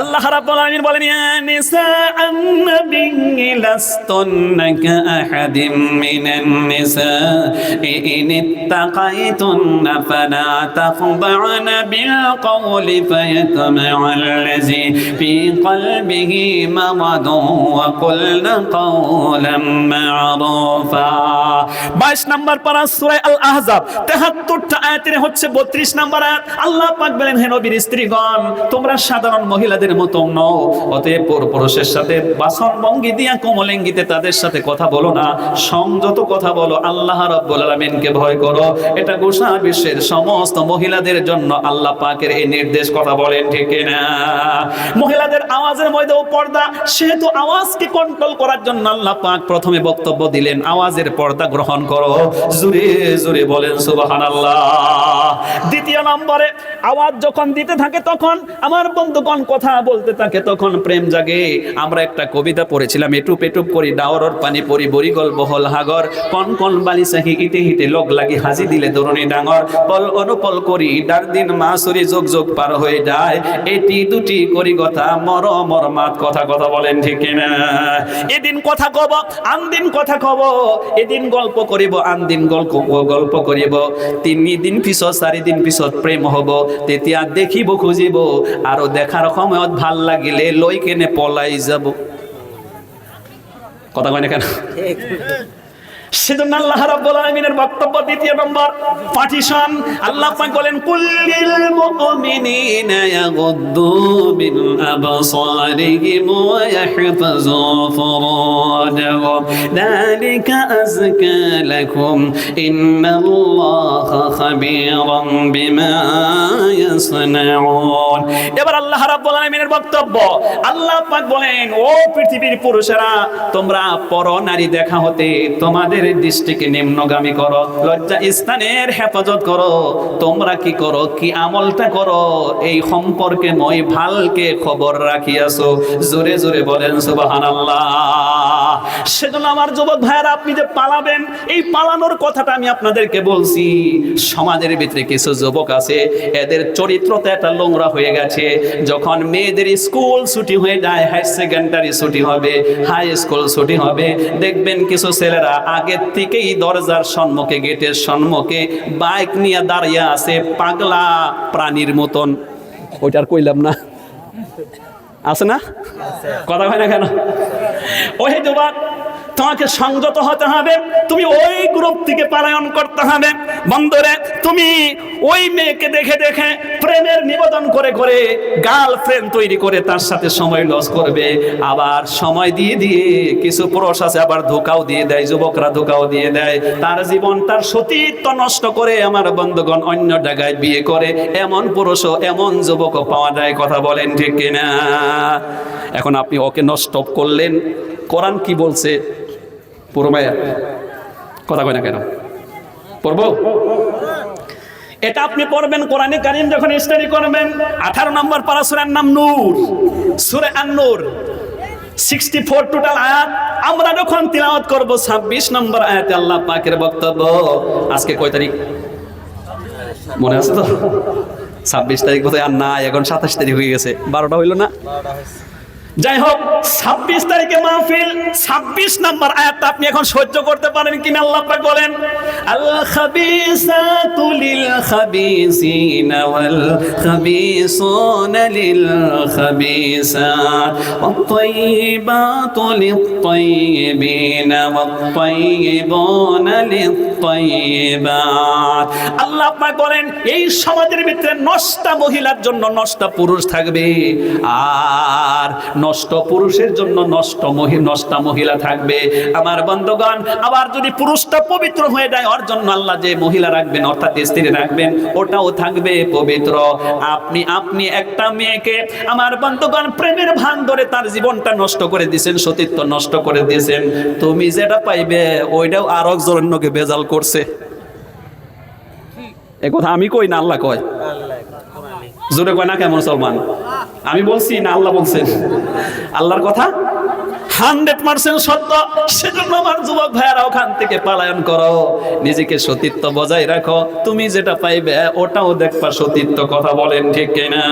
আল্লাহ রাব্বুল আলামিন বলেন ইয়া নিসাআন নাবিয়্যি লাস্তুন্না কাআহাদিম মিনান নিসাঈ ইন ইত্তাকাইতুন্না ফালা তাখদা'না বিল কওলি ফায়াতমা'আল্লাযী ফী কলবিহি মারাদুন ওয়া কুলনা কওলাম মা'রুফা। 22 নম্বর পারা সূরা আল আহজাব 73টা আয়াতের হচ্ছে 32 নম্বর আয়াত। আল্লাহ পাক বলেন হে নবীর স্ত্রীগণ, তোমরা সাধারণ মহিলা মতো নও, অতএব পুরুষের সাথে বাসন ভঙ্গি দিয়া কোমলিঙ্গিতে তাদের সাথে কথা বলো না, সংযত কথা বলো, আল্লাহ রাব্বুল আলামিনকে ভয় করো। এটা গোটা বিশ্বের সমস্ত মহিলাদের জন্য আল্লাহ পাকের এই নির্দেশ, কথা বলেন ঠিক কিনা? মহিলাদের আওয়াজের মধ্যেও পর্দা, সেহেতু আওয়াজকে কন্ট্রোল করার জন্য আল্লাহ পাক প্রথমে বক্তব্য দিলেন আওয়াজের পর্দা গ্রহণ করো। জোরে জোরে বলেন সুবহানাল্লাহ। দ্বিতীয় নম্বরে আওয়াজ যখন দিতে থাকে তখন আমার বন্ধুগণ কথা বলতে থাকে, তখন প্রেম জাগে। আমরা একটা কবিতা পড়েছিলাম, এটুপ এটুপ করি ডাওরর পানি পরি বরিগল বহল হাগর, কন কন বালি সাহি ইটে হিটে লোক লাগি হাজি দিলে দরুনি ডাঙর, পল অনুপল করি ডার দিন মাসুরি যোগ যোগ পার হয়ে যায়, এটি দুটি করি কথা মর মর মাত, কথা কথা বলেন ঠিক কিনা? এদিন কথা কব আন দিন কথা কব, এদিন গল্প করিব আন দিন গল্প করিব, 3 দিন পিছত 4 দিন পিছত প্রেম হব, তেতিয়া দেখিব খুঁজিব, আরো দেখার সময়ত ভাল লাগিলে লই কেনে পলাই যাব। কথা কয় না কেন? সেজন্য আল্লাহ রাব্বুল আলামিনের বক্তব্য দ্বিতীয় নম্বর পার্টিশন। আল্লাহ পাক বলেন কুল্লিল মুমিনিনা ইয়াগুদ্দু মিন আবসারিহিম ওয়া ইয়াহফাযু ফুরুজাহুম যালিকা আযকা লাকুম ইন্নাল্লাহা খাবীরুম বিমা ইয়াসনাউন। এবার আল্লাহ রাব্বুল আলামিনের বক্তব্য, আল্লাহ পাক বলেন ও পৃথিবীর পুরুষেরা, তোমরা পর নারী দেখা হতে তোমাদের দৃষ্টিকে নিম্নগামী করো, লজ্জা স্থানের হেফাজত করো। তোমরা কি করো, কি আমলটা করো, এই সম্পর্কে মই ভালকে খবর রাখিয়াছো। জোরে জোরে বলেন সুবহানাল্লাহ। সেজন্য আমার যুবক ভাইরা, আপনি যে পালাবেন, এই পালানোর কথাটা আমি আপনাদেরকে বলছি। সমাজের ভিতরে কিছু যুবক আছে, এদের চরিত্রটা একটা নোংরা হয়ে গেছে। যখন মেয়েদের স্কুল ছুটি হয়ে যায়, হাই সেকেন্ডারি ছুটি হবে, হাই স্কুল ছুটি হবে, দেখবেন কিছু ছেলেরা আগে থেকেই দরজার সম্মুখে, গেটের সম্মুখে বাইক নিয়ে দাঁড়িয়ে আছে, পাগলা প্রাণীর মতন। ওইটার কইলাম না, আছে না? কথা হয় না কেন? ওই যুবক, তোমাকে সংযত হতে হবে, তুমি ওই গ্রুপ থেকে পলায়ন করতে হবে। বন্ধুরে, তুমি ওই মেয়েকে দেখে দেখে প্রেমের নিবেদন করে করে গার্লফ্রেন্ড তৈরি করে তার সাথে সময় লস করবে। আবার সময় দিয়ে দিয়ে কিছু পুরুষ আছে আবার ধোঁকাও দিয়ে দেয়, যুবকরা ধোঁকাও দিয়ে দেয়, তার জীবন তার সতীত্ব নষ্ট করে আমার বন্ধুগণ অন্য জায়গায় বিয়ে করে। এমন পুরুষও এমন যুবকও পাওয়া যায়, কথা বলেন ঠিক কিনা? এখন আপনি ওকে নষ্ট করলেন, কোরআন কি বলছে? পুরো মায়া কথা কয় না কেন? পড়বো? এটা আপনি পড়বেন কোরআনে কারীম যখন স্টাডি করবেন। 18 নম্বর পারা, সূরার নাম নূর, সূরা আন-নূর, 64 টোটাল আয়াত। আমরা যখন তিলাওয়াত করব 26 নম্বর আয়াতে আল্লাহ পাকের বক্তব্য। আজকে কয় তারিখ মনে আছে তো? 26 তারিখ বোধহয় আর না, এখন 27 তারিখ হয়ে গেছে। 12টা হইল না? যাই হোক, 26 তারিখে মাহফিল, 26 নম্বর আয়াতটা আপনি এখন সহ্য করতে পারেন কিনা? আল্লাহ পাক বলেন আল খাবিসাতু লিল খাবিসিনা ওয়াল খাবিসুনা লিল খাবিসাত ওয়াত তাইয়িবাতু লিত তাইয়িবিনা ওয়াত তাইয়িবুনা লিত তাইয়িবাত। আল্লাহ পাক বলেন এই সমাজের ভিতরে নষ্টা মহিলার জন্য নষ্টা পুরুষ থাকবে, আর নষ্ট পুরুষের জন্য নষ্টা মহিলা থাকবে। আমার বন্ধুগণ, আবার যদি পুরুষটা পবিত্র হয়ে যায়, ওর জন্য আল্লাহ যে মহিলা রাখবেন অর্থাৎ স্ত্রী রাখবেন, ওটাও থাকবে পবিত্র। আপনি একটা মেয়েকে আমার বন্ধুগণ প্রেমের ভান ধরে তার জীবনটা নষ্ট করে দিয়েছেন, সতীত্ব নষ্ট করে দিয়েছেন। তুমি যেটা পাইবে ওইটাও আর একজনকে বেজাল করছে। এ কথা আমি কই না, আল্লাহ কয়। জোরে কয় না কে মুসলমান? আমি বলছি না আল্লাহ বলছেন? আল্লাহর কথা 100% সত্য। সেজন্য আমার যুবক ভাইয়ারা ওখান থেকে পলায়ন করো, নিজেকে সতীত্ব বজায় রাখো। তুমি যেটা পাইবে ওটাও দেখবা সতীত্ব। কথা বলেন ঠিক কিনা?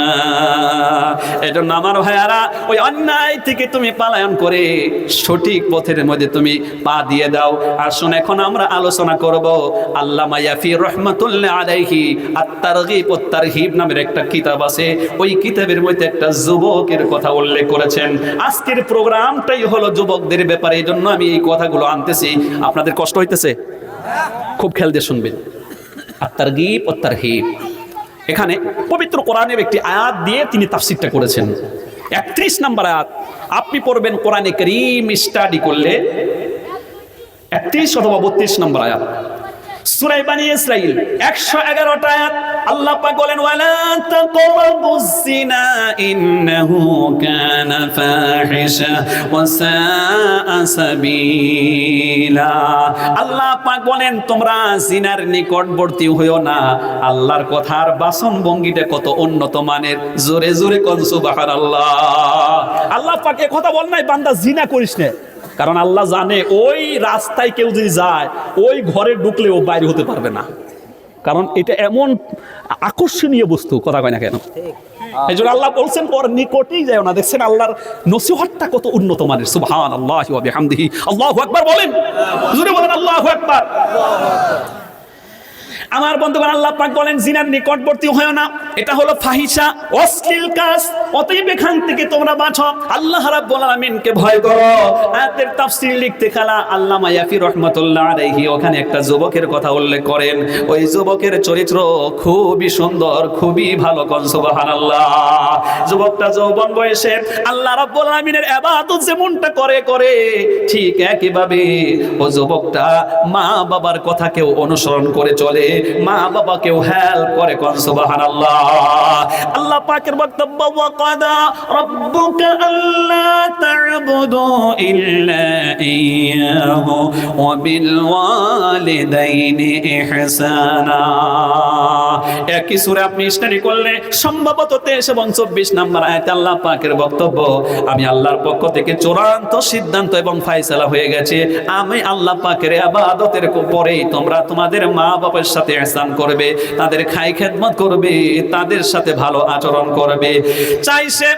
এজন্য আমার ভাইয়ারা ওই অন্যায় থেকে তুমি পলায়ন করে সঠিক পথের মধ্যে তুমি পা দিয়ে দাও। আসুন এখন আমরা আলোচনা করব আল্লামা ইয়াফি রহমাতুল্লাহ আলাইহি আত-তারগীব ওয়াত তারহিব নামের একটা কিতাব আছে। ওই কিতাবের মধ্যে একটা যুবকের কথা উল্লেখ করেছেন। আজকের প্রোগ্রামটাই হলো যুবকদের ব্যাপারে, এই জন্য আমি এই কথাগুলো আনতেছি। আপনাদের কষ্ট হইতেছে? খুব খেয়াল দিয়ে শুনবেন। আত-তারগীব ওয়াত তারহিব, এখানে পবিত্র কোরআনের একটি আয়াত দিয়ে তিনি তাফসীরটা করেছেন। 31 নম্বর আয়াত আপনি পড়বেন কোরআনে কারীম স্টাডি করলে, 31 অথবা 32 নম্বর আয়াত সূরা বনী ইসরাঈল 111টা আয়াত। আল্লাহ পাক বলেন ওয়ালা তাকরাবুজ জিনা ইন্নাহু কানা ফাহিশা ওয়া সাআ সাবিলা। আল্লাহ পাক বলেন তোমরা জিনার নিকটবর্তী হইও না। আল্লাহর কথার বাসন ভঙ্গিটা কত উন্নত মানের। জোরে জোরে কোন সুবহানাল্লাহ। আল্লাহ পাক এই কথা বল নাই বান্দা জিনা করিস না, কারণ আল্লাহ জানে ওই রাস্তায় কেউ যদি যায় ওই ঘরে ঢুকলে ও বাইরে হতে পারবে না, কারণ এটা এমন আকর্ষণীয় বস্তু। কথা কয় না কেন? এই জন্য আল্লাহ বলছেন ওর নিকটেই যায় না। দেখছেন আল্লাহর নসিহতটা কত উন্নত মানের। সুবহানাল্লাহি ওয়া বিহামদিহি। আল্লাহু আকবার বলেন, জোরে বলেন আল্লাহু আকবার। আমার বন্ধুগণ আল্লাহ পাক বলেন জিনার নিকটবর্তী হয়ো না, এটা হলো ফাহিশা, অশ্লীল কাজ। অতএব এখান থেকে তোমরা বাঁচো, আল্লাহ রাব্বুল আলামিনকে ভয় করো। আয়াতের তাফসীর লিখতে খেলা আল্লামা ইয়াফি রহমাতুল্লাহ আলাইহি ওখানে একটা যুবকের কথা উল্লেখ করেন। ওই যুবকের চরিত্র খুবই সুন্দর, খুবই ভালো। কোন সুবহানাল্লাহ। যুবকটা যৌবন বয়সে আল্লাহ রাব্বুল আলামিনের ইবাদত যেমনটা করে ঠিক একইভাবে ও যুবকটা মা বাবার কথাকেও অনুসরণ করে চলে, মা বাবাকেও হেল্প করে। কোন সুবহানাল্লাহ। আল্লাহ পাকের বক্তব্য ওয়া কাদা রাব্বুকা আল্লা তা'বুদু ইল্লা ইয়্যাহু ওয়া বিল ওয়ালিদাইনি ইহসানা। একই সূরা আপনি স্টাডি করলে সম্ভবত 23 এবং 24 নম্বর আয়াতে আল্লাহ পাকের বক্তব্য, আমি আল্লাহর পক্ষ থেকে চূড়ান্ত সিদ্ধান্ত এবং ফয়সালা হয়ে গেছে। আমি আল্লাহ পাকের ইবাদতের পরেই তোমরা তোমাদের মা বাবার সাথে ইহসান করবে, তাদের খাই খেদমত করবে, তাদের সাথে ভালো আচরণ করবে। চাইছে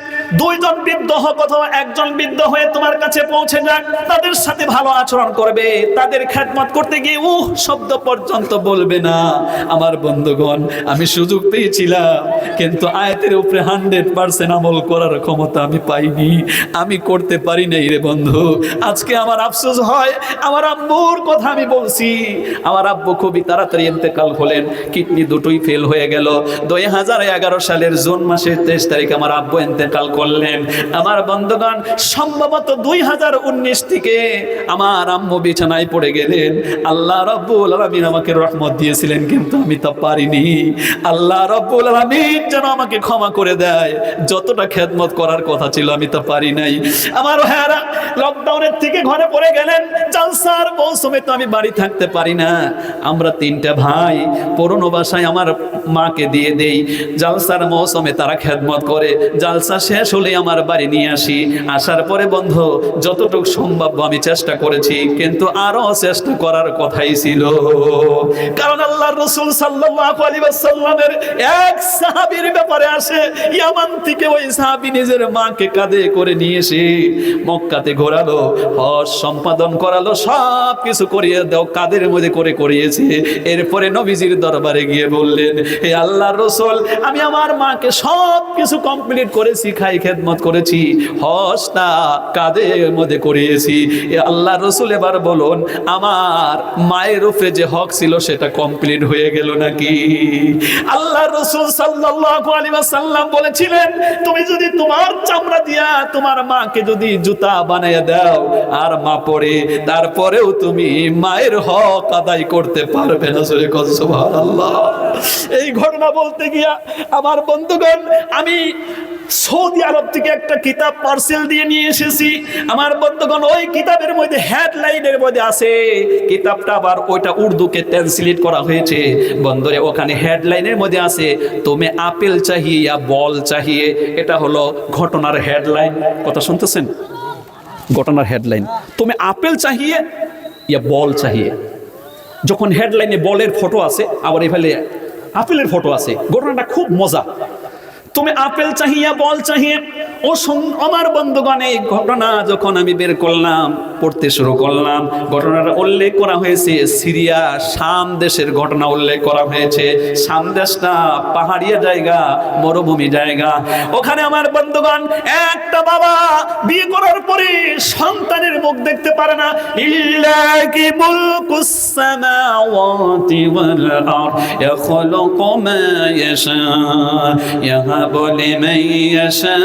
দুইজন বৃদ্ধ হোক অথবা একজন বৃদ্ধ হয়ে তোমার কাছে পৌঁছে যাক, তাদের সাথে ভালো আচরণ করবে, তাদের খেদমত করতে গিয়ে শব্দ পর্যন্ত বলবে না। আমার বন্ধুগণ আমি সুযোগ পেয়েছিলাম, কিন্তু আয়াতের উপরে 100% আমল করার ক্ষমতা আমি পাইনি, আমি করতে পারি নাই রে বন্ধু। আজকে আমার আফসোস হয়, আমার আব্বুর কথা আমি বলছি। আমার আব্বু খুবই তাড়াতাড়ি ইন্তেকাল হলেন, কিডনি দুটোই ফেল হয়ে গেল। 2011 সালের জুন মাসের 23 তারিখ আমার আব্বু ইন্তেকাল করলেন। আমার বন্ধুগণ সম্ভবত 2019 থেকে আমার আম্মু বিছানায় পড়ে গেলেন। আল্লাহ রাব্বুল আলামিন আমাকে রহমত দিয়েছিলেন, কিন্তু আমি তা পারিনি। আল্লাহ রাব্বুল আলামিন যেন আমাকে ক্ষমা করে দেয়, যতটা খেদমত করার কথা ছিল আমি তা পারি নাই। আমার ভাইয়ারা লকডাউনের থেকে ঘরে পড়ে গেলেন, জালসার মৌসুমে তো আমি বাড়ি থাকতে পারি না। আমরা 3টা ভাই পুরনো বাসায় আমার মাকে দিয়ে দেই, জালসার মৌসুমে তারা খেদমত করে, জালসা শেষ হলে আমার বাড়ি নিয়ে আসি। আসার পরে বন্ধু যতটুকু সম্ভব আমি চেষ্টা করেছি, কিন্তু আরো চেষ্টা করার কথাই ছিল। কারণ আল্লাহর রাসূল সাল্লাল্লাহু আলাইহি ওয়াসাল্লামের এক সাহাবীর ব্যাপারে আসে, ইয়ামান থেকে ওই সাহাবী নিজের মাকে কাঁধে করে নিয়ে এসে মক্কাতে ঘোরালো, হজ সম্পাদন করালো, সব কিছু করিয়ে দাও কাদের মধ্যে করে করিয়েছে। এরপরে নবীজির দরবারে গিয়ে বললেন, হে আল্লাহর রাসূল আমি আমার মাকে সব কিছু কমপ্লিট করেছি, খাই খেদমত করেছি, হজটা কাদের মধ্যে করিয়েছি। এ আল্লাহর রাসূল এবার বলুন আমার মায়ের উপরে যে হক ছিল সেটা কমপ্লিট হয়ে গেল নাকি? আল্লাহর রাসূল সাল্লাল্লাহু আলাইহি ওয়াসাল্লাম বলেছিলেন, তুমি যদি তোমার চামড়া দিয়া তোমার মাকে যদি জুতা বানাইয়া দাও আর মা পড়ে, তারপরেও তুমি মায়ের হক আদায় করতে পারবে না। সুবহানাল্লাহ। এই ঘটনা বলতে গিয়া আমার বন্ধুগণ আমি সৌদি আরব থেকে একটা কিতাব পার্সেল দিয়ে নিয়ে এসেছি। আমার বন্ধুগণ, ওই কিতাবের মধ্যে হেডলাইনের মধ্যে আছে, কিতাবটা আবার ওইটা উর্দুকে ট্রান্সলেট করা হয়েছে। বন্ধুরে, ওখানে হেডলাইনের মধ্যে আছে, তুমি আপেল চাহিয়ে ইয়া বল চাহিয়ে। এটা হলো ঘটনার হেডলাইন। কথা শুনতেছেন? ঘটনার হেডলাইন, তুমি আপেল চাহিয়ে ইয়া বল চাহিয়ে। যখন হেডলাইনে বলের ফটো আছে, আবার এখানে আপেলের ফটো আছে। ঘটনাটা খুব মজা। তুমি আপেল চাহিয়া বল চাহিয়ে। ও আমার বন্ধুগণ, এই ঘটনা যখন আমি বের করলাম, পড়তে শুরু করলাম, ঘটনাটা উল্লেখ করা হয়েছে সিরিয়া শাম দেশের ঘটনা উল্লেখ করা হয়েছে। শাম দেশটা পাহাড়িয়া জায়গা, মরুভূমি জায়গা। ওখানে আমার বন্ধুগণ, একটা বাবা বিয়ে করার পরে সন্তানের মুখ দেখতে পারে না। লিল্লাহি মুলকুস সামাওয়াতি ওয়াল আরদ ইয়াখলুকু মা ইয়াশা ইয়াহাবু লিমান ইয়াশা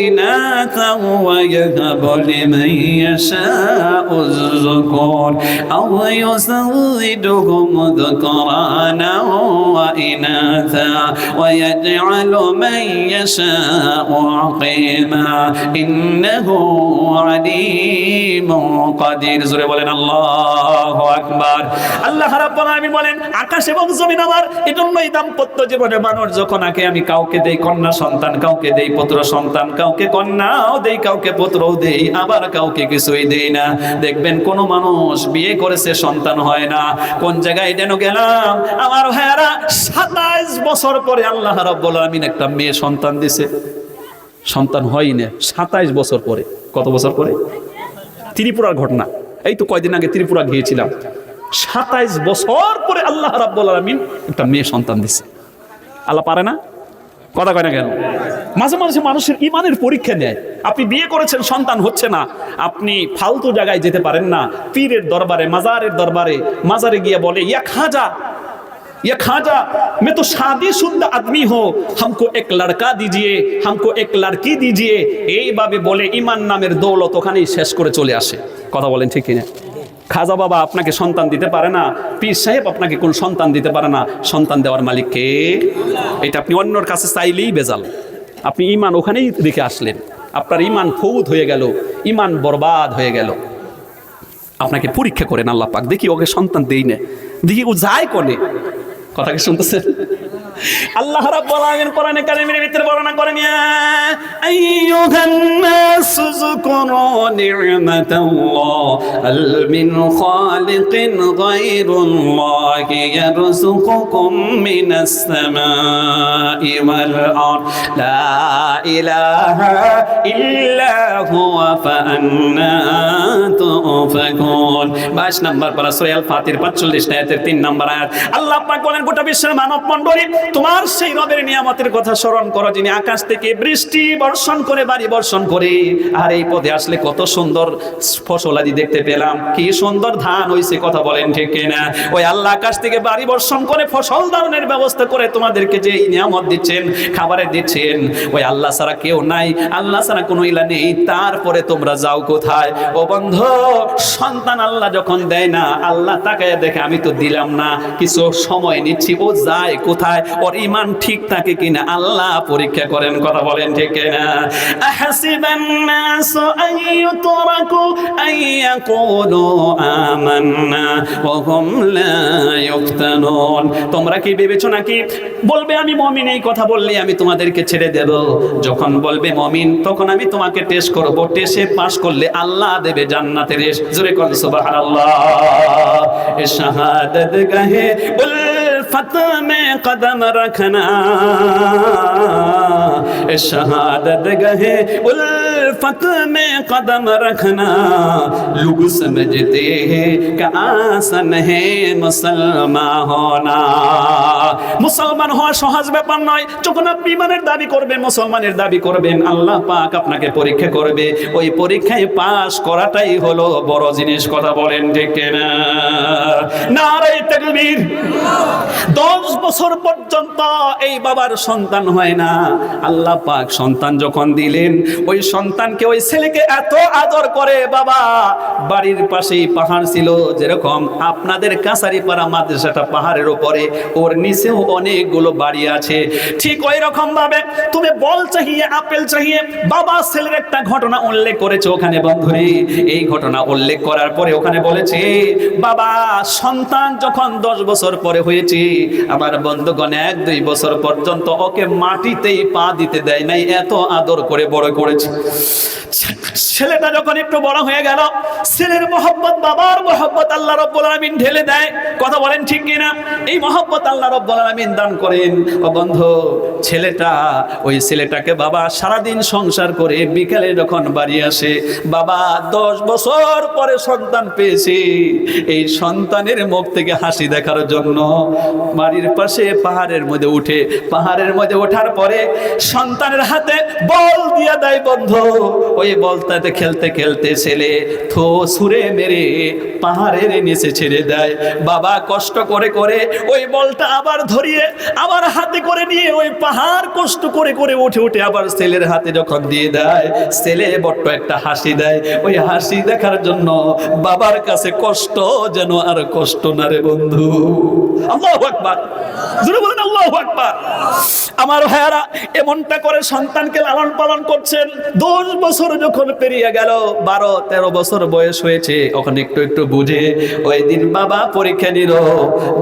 إناثا ويهب لمن يشاء الذكور أو يزوجهم ذكرانا وإناثا ويجعل من يشاء عقيما إنه عليم قدير। জোরে বলেন আল্লাহু আকবার। আল্লাহ রাব্বুল আলামিন বলেন, আকাশ এবং জমিন আমার। এজন্যই দাম্পত্য জীবনে মানুষ যখন আমি কাউকে দেই কন্যা সন্তান, কাউকে দেই পুত্র সন্তান, কাউকে কন্যাও দেই, কাউকে পুত্রও দেই, আবার কাউকে কিছুই দেই না। দেখবেন কোন মানুষ বিয়ে করেছে সন্তান হয় না। কোন জায়গায় যেন গেলাম আমার ভাইয়ারা, 27 বছর পরে আল্লাহ রাব্বুল আলামিন একটা মেয়ে সন্তান দিছে। সন্তান হয় না 27 বছর পরে। কত বছর পরে? ত্রিপুরার ঘটনা। এই তো কয়দিন আগে ত্রিপুরা গিয়েছিলাম। 27 বছর পরে আল্লাহ রাব্বুল আলামিন একটা মেয়ে সন্তান দিছে। আল্লাহ পারে না? কথা কয় না কেন? মাঝে মাঝে মানুষের ইমানের পরীক্ষা নেয়। আপনি বিয়ে করেছেন, সন্তান হচ্ছে না, আপনি ফালতু জায়গায় যেতে পারেন না। পীরের দরবারে, মাজারের দরবারে, মাজারে গিয়ে বলে, ইয়া खाजा मैं तो शादीशुदा आदमी हो, हमको एक लड़का दीजिए, हमको एक लड़की दीजिए। এইভাবে বলে ইমান নামের দৌলত ওখানেই শেষ করে চলে আসে। কথা বলেন ঠিক কিনা? খাজা বাবা আপনাকে সন্তান দিতে পারে না, পীর সাহেব আপনাকে কোন সন্তান দিতে পারে না। সন্তান দেওয়ার মালিক কে? এটা আপনি অন্যর কাছে চাইলেই বেজাল। আপনি ইমান ওখানেই রেখে আসলেন, আপনার ইমান ফৌত হয়ে গেল, ইমান বরবাদ হয়ে গেল। আপনাকে পরীক্ষা করেন আল্লাহ পাক, দেখি ওকে সন্তান দেই না, দেখি ও যায় কোনে। কথা কি শুনতেছেন? আল্লাহ রাব্বুল আলামিন কোরআনে কারীমের ভিতরে বর্ণনা করেন, ইয়া আইয়ুহান নাসু যকুরু নি'মাতাল্লাহ আল মিন খালিকিন গায়রুল্লাহি ইয়ারযুকুকুম মিনাস সামাই ওয়াল আরদ লা ইলাহা ইল্লা হুয়া ফাআন্না তুফাকুন। 22 নম্বর পারা সূরা আল ফাতির 45 আয়াতের 3 নম্বর আয়াত। আল্লাহ পাক বলেন, গোটা বিশ্বের মানব মণ্ডলী, তোমার সেই রবের নিয়ামতের কথা স্মরণ করো, যিনি আকাশ থেকে বৃষ্টি বর্ষণ করে, বাড়ি বর্ষণ করে। আর এই পথে আসলে কত সুন্দর ফসল আদি দেখতে পেলাম, কি সুন্দর ধান হইছে। কথা বলেন ঠিক কিনা? ওই আল্লাহ আকাশ থেকে বাড়ি বর্ষণ করে ফসল ধারণের ব্যবস্থা করে তোমাদেরকে যে নিয়ামত দিচ্ছেন, খাবারের দিচ্ছেন, ওই আল্লাহ ছাড়া কেউ নাই, আল্লাহ ছাড়া কোনো ইলা নেই। তারপরে তোমরা যাও কোথায়? ও বন্ধু, সন্তান আল্লাহ যখন দেয় না, আল্লাহ তাকায় দেখে আমি তো দিলাম না, কিছু সময় নিচ্ছি, ও যায় কোথায়? ওর ইমান ঠিক থাকে কিনা আল্লাহ পরীক্ষা করেন। কথা বলেন ঠিক কিনা? আহাসিবান নাসু আইয়ুতরাকু আইয়াকুলু আমান্না ওয়া হুম লা ইফতানুন। তোমরা কি ভেবেছো নাকি বলবে আমি মুমিন, এই কথা বললে আমি তোমাদেরকে ছেড়ে দেব? যখন বলবে মুমিন, তখন আমি তোমাকে টেস্ট করব, টেস্টে পাস করলে আল্লাহ দেবে জান্নাতের রেশ। জোরে বল সুবহানাল্লাহ। এ শাহাদাত গাহে उल्फत में कदम रखना, शहादत गहे उल्फत में कदम रखना, लोग समझते हैं कि आसान है मुसलमान होना। মুসলমান হওয়া সহজ ব্যাপার নয়। যখন আপনি ইমানের দাবি করবেন, মুসলমানের দাবি করবেন, আল্লাহ পাক আপনাকে পরীক্ষা করবে। ওই পরীক্ষায় পাস করাটাই হলো বড় জিনিস। কথা বলেন ঠিক কিনা? নারে তাকবীর। 10 বছর পর্যন্ত এই বাবার সন্তান হয় না। আল্লাহ পাক সন্তান যখন দিলেন, ওই সন্তানকে ওই ছেলেকে এত আদর করে বাবা, বাড়ির পাশেই পাহাড় ছিল, যেরকম আপনাদের কাছারিপাড়া মাদ্রাসাটা পাহাড়ের উপরে, ওর নিচেও অনেকগুলো বাড়ি আছে, ঠিক ওই রকম ভাবে তুমি বল চাহিয়ে আপেল চাহিয়ে বাবা ছেলের একটা ঘটনা উল্লেখ করেছে ওখানে বন্ধুরে। এই ঘটনা উল্লেখ করার পরে ওখানে বলেছে বাবা সন্তান যখন 10 বছর পরে হয়েছে, আমার বন্ধুগণ 1-2 বছর পর্যন্ত ওকে মাটিতেই পা দিতে দেয় নাই, এত আদর করে বড় করেছে। ছেলেটা যখন একটু বড় হয়ে গেল, ছেলের মহব্বত বাবার মহব্বত আল্লাহ রাব্বুল আলামিন ঢেলে দেয়। কথা বলেন ঠিক কিনা? এই মহব্বত আল্লাহ রাব্বুল আলামিন দান করেন। ও বন্ধু, ওই ছেলেটাকে বাবা সারাদিন সংসার করে বিকেলে যখন বাড়ি আসে, বাবা 10 বছর পরে সন্তান পেয়েছে, এই সন্তানের মুখ থেকে হাসি দেখার জন্য বাড়ির পাশে পাহাড়ের মধ্যে উঠে, পাহাড়ের মধ্যে ওঠার পরে সন্তানের হাতে বল দিয়া দেয় বন্ধু। ওই বলটাতে খেলতে খেলতে ছেলে থো ছুঁড়ে মেরে পাহাড়ের নিচে ছেড়ে দেয়। বাবা কষ্ট করে করে ওই বলটা আবার ধরিয়ে আবার হাতে করে নিয়ে ওই পাহাড় কষ্ট করে করে উঠে উঠে আবার ছেলের হাতে যখন দিয়ে দেয়, ছেলে বড্ড একটা হাসি দেয়। ওই হাসি দেখার জন্য বাবার কাছে কষ্ট যেন আর কষ্ট না রে বন্ধু। আল্লাহু আকবার, জোরে বলেন আল্লাহু আকবার। আমার ভাইয়ারা, এমনটা করে সন্তানকে লালন পালন করছেন। 10 বছর যখন পেরিয়ে গেল, 12-13 বছর বয়স হয়েছে, ওখানে একটু একটু বুঝে ওই দিন বাবা পরীক্ষা নিল।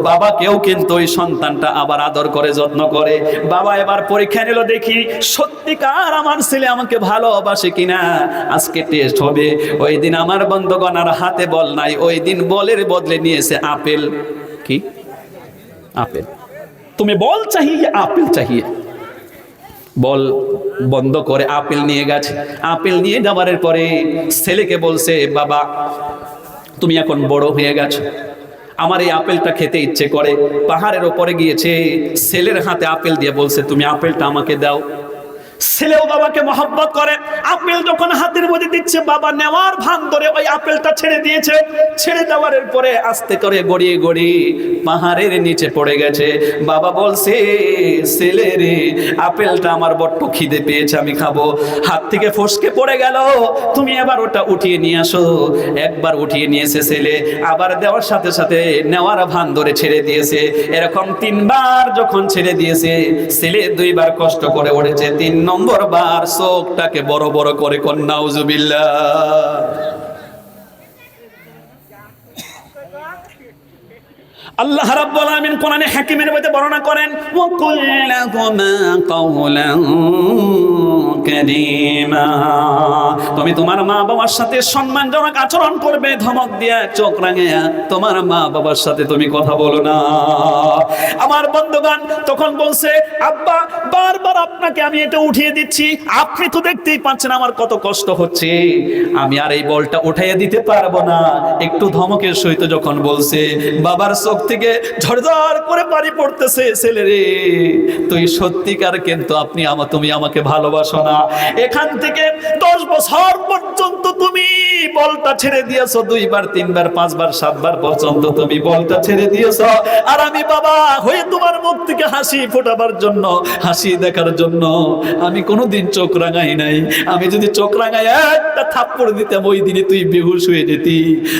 বাবাকেও কিন্তু ওই সন্তানটা আবার আদর করে যত্ন করে। বাবা এবার পরীক্ষা নিল, দেখি সত্যিকার আমার ছেলে আমাকে ভালোবাসে কিনা, আজকে টেস্ট হবে। ওই দিন আমার বন্ধুগণ আর হাতে বল নাই, ওই দিন বলের বদলে নিয়েছে আপেল। কি আপেল? তুমি বল চাহিয়ে আপেল চাহিয়ে, বল বন্ধ করে আপেল নিয়ে গেছে। আপেল নিয়ে যাওয়ার পরে ছেলেকে বলছে, বাবা তুমি এখন বড় হয়ে গেছো, আমার এই আপেলটা খেতে ইচ্ছে করে। পাহাড়ের ওপরে গিয়েছে, ছেলের হাতে আপেল দিয়ে বলছে, তুমি আপেলটা আমাকে দাও। ছেলেও বাবাকে মহব্বত করে। আপেল যখন হাতের মধ্যে দিচ্ছে, বাবা নেওয়ার ভান ধরে ওই আপেলটা ছেড়ে দিয়েছে। ছেড়ে দেওয়ার পরে আস্তে করে গড়িয়ে গড়িয়ে পাহাড়ের নিচে পড়ে গেছে। বাবা বলছে, ছেলে রে, আপেলটা আমার বড্ড খিদে পেয়েছে, আমি খাবো। হাত থেকে ফসকে পড়ে গেল, তুমি এবার ওটা উঠিয়ে নিয়ে আসো। একবার উঠিয়ে নিয়েছে ছেলে, আবার দেওয়ার সাথে সাথে নেওয়ার ভান ধরে ছেড়ে দিয়েছে। এরকম 3 বার যখন ছেড়ে দিয়েছে, ছেলে 2 বার কষ্ট করে উঠেছে। 3 নম্বর বার চোখটাকে বড় বড় করে কোন নাউজুবিল্লাহ। আল্লাহ রাব্বুল আলামিন কোরআনে হাকিমের মধ্যে বর্ণনা করেন, ওয়া কুল্লাকুমা কাওলান কারীমা, তুমি তোমার মা বাবার সাথে সম্মানজনক আচরণ করবে। ধমক দিয়া চোখ রাঙায়া তোমার মা বাবার সাথে তুমি কথা বলো না। আমার বন্ধুগণ তখন বলছে, আব্বা বারবার আপনাকে আমি এটা উঠিয়ে দিচ্ছি, আপনি তো দেখতেই পাচ্ছেন আমার কত কষ্ট হচ্ছে, আমি আর এই বলটা উঠাইয়া দিতে পারবো না। একটু ধমকের সহিত যখন বলছে, বাবার চোখ থেকে ঝরঝর করে পানি পড়তেছে। ছেলে রে, তুই সত্যিকার কিন্তু তুমি আমাকে ভালোবাসো না। এখান থেকে 10 বছর পর্যন্ত তুমি বলটা ছেড়ে দিয়েছো, 2 বার 3 বার 5 বার 7 বার পর্যন্ত তুমি বলটা ছেড়ে দিয়েছো। আর আমি বাবা হয়ে তোমার মুখ থেকে হাসি ফোটাবার জন্য, হাসি দেখার জন্য আমি কোনোদিন চোখ রাঙাই নাই। আমি যদি চোখ রাঙাই একটা থাপ্পড় দিতাম, ওই দিনে তুই বেহুশ হয়ে যেতি,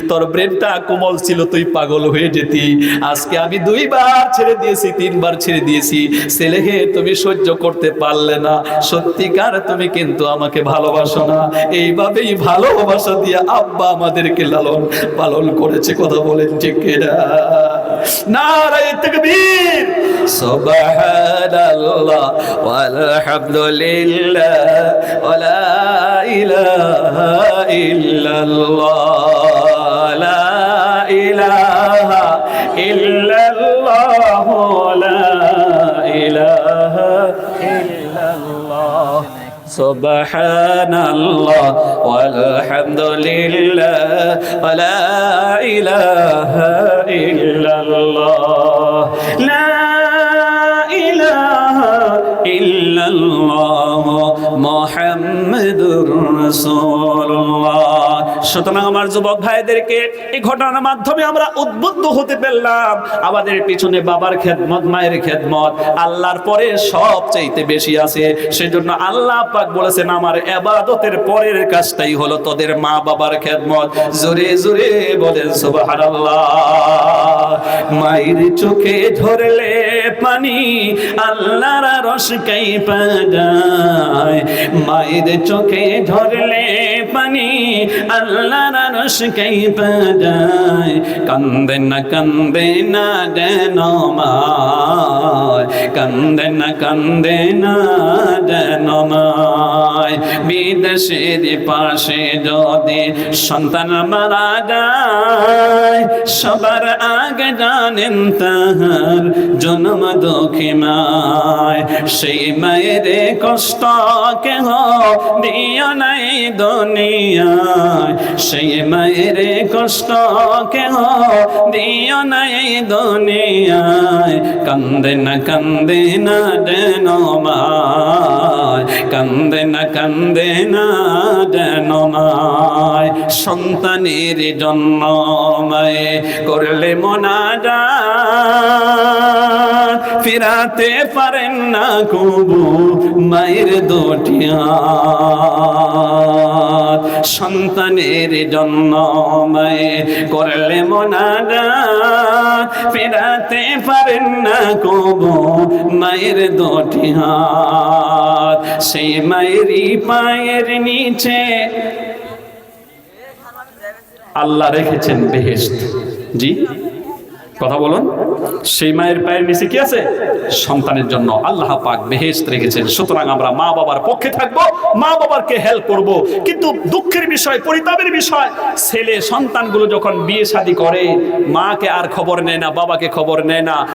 তোর ব্রেনটা কোমল ছিল, তুই পাগল হয়ে যেতি। আজকে আমি 2 বার ছেড়ে দিয়েছি, 3 বার ছেড়ে দিয়েছি, ছেলে হে তুমি সহ্য করতে পারলে না। সত্যিকার তুমি কিন্তু আমাকে ভালোবাসো না। এইভাবেই ভালোবাসা দিয়ে আব্বা আমাদেরকে লালন পালন করেছে। কথা বলেন ঠিক কিনা? নারায়ে তাকবীর, সুবহানাল্লাহ ওয়ালহামদুলিল্লাহ ওয়ালা ইলাহা ইল্লাল্লাহ, লা ইলাহা ইল্লাল্লাহ, লা ইলাহা ইল্লাল্লাহ, সুবহানাল্লাহ ওয়ালহামদুলিল্লাহ ওয়ালা ইলাহা ইল্লাল্লাহ, লা ইলাহা ইল্লাল্লাহ, মুহাম্মাদুর মুহাম্মাদুর রাসূলুল্লাহ। সুতরাং আমার যুবক ভাইদেরকে এই ঘটনার মাধ্যমে আমরা উদ্বুদ্ধ হতে পারলাম, আমাদের পিছনে বাবার খেদমত, মায়ের খেদমত আল্লাহর পরে সবচাইতে বেশি আছে। সেজন্য আল্লাহ পাক বলেছেন আমার ইবাদতের পরের কাজটাই হলো তোদের মা বাবার খেদমত। জোরে জোরে বলেন সুবহানাল্লাহ। মায়ের চোখে ধরলে পানি আল্লাহর আরশ কাঁইপা যায়, মায়ের চোখে ধরলে পানি আল্লাহর আরশ কাঁইপা যায়। কান্দে না যেন মায়, কান্দে না যেন মায়। বিদেশের পাশে যদি সন্তান মারা যায়, সবার আগে জানেন তাহার জন্ম দুঃখী মায়। সেই মায়ের কষ্ট কেহ দিও নাই দুনিয়ায়, সেই মায়ের কষ্ট কেহ দিও নাই দুনিয়ায়। কান্দে না যেন মায়, কান্দে না যেন মায়। সন্তানের জন্য মায়ে করলে মোনাজাত, ফিরাতে পারেন না কবু মায়ের দুটি হাত। সন্তানের জন্য মায়ে করলে মোনাজাত, ফিরাতে পারেন না কবু মায়ের দুটি হাত। সেই মায়েরই পায়ের নিচে আল্লাহ রেখেছেন বেহেশত। জি কথা বলুন, সেই মায়ের পায়ের নিচে কি আছে? সন্তানের জন্য আল্লাহ পাক বেহেশত রেখেছেন। সুতরাং আমরা মা বাবার পক্ষে থাকবো, মা বাবাকে হেল্প করব। কিন্তু দুঃখের বিষয়, পরিতাপের বিষয়, ছেলে সন্তানগুলো যখন বিয়ে শাদী করে মাকে আর খবর নেয় না, বাবাকে খবর নেয় না।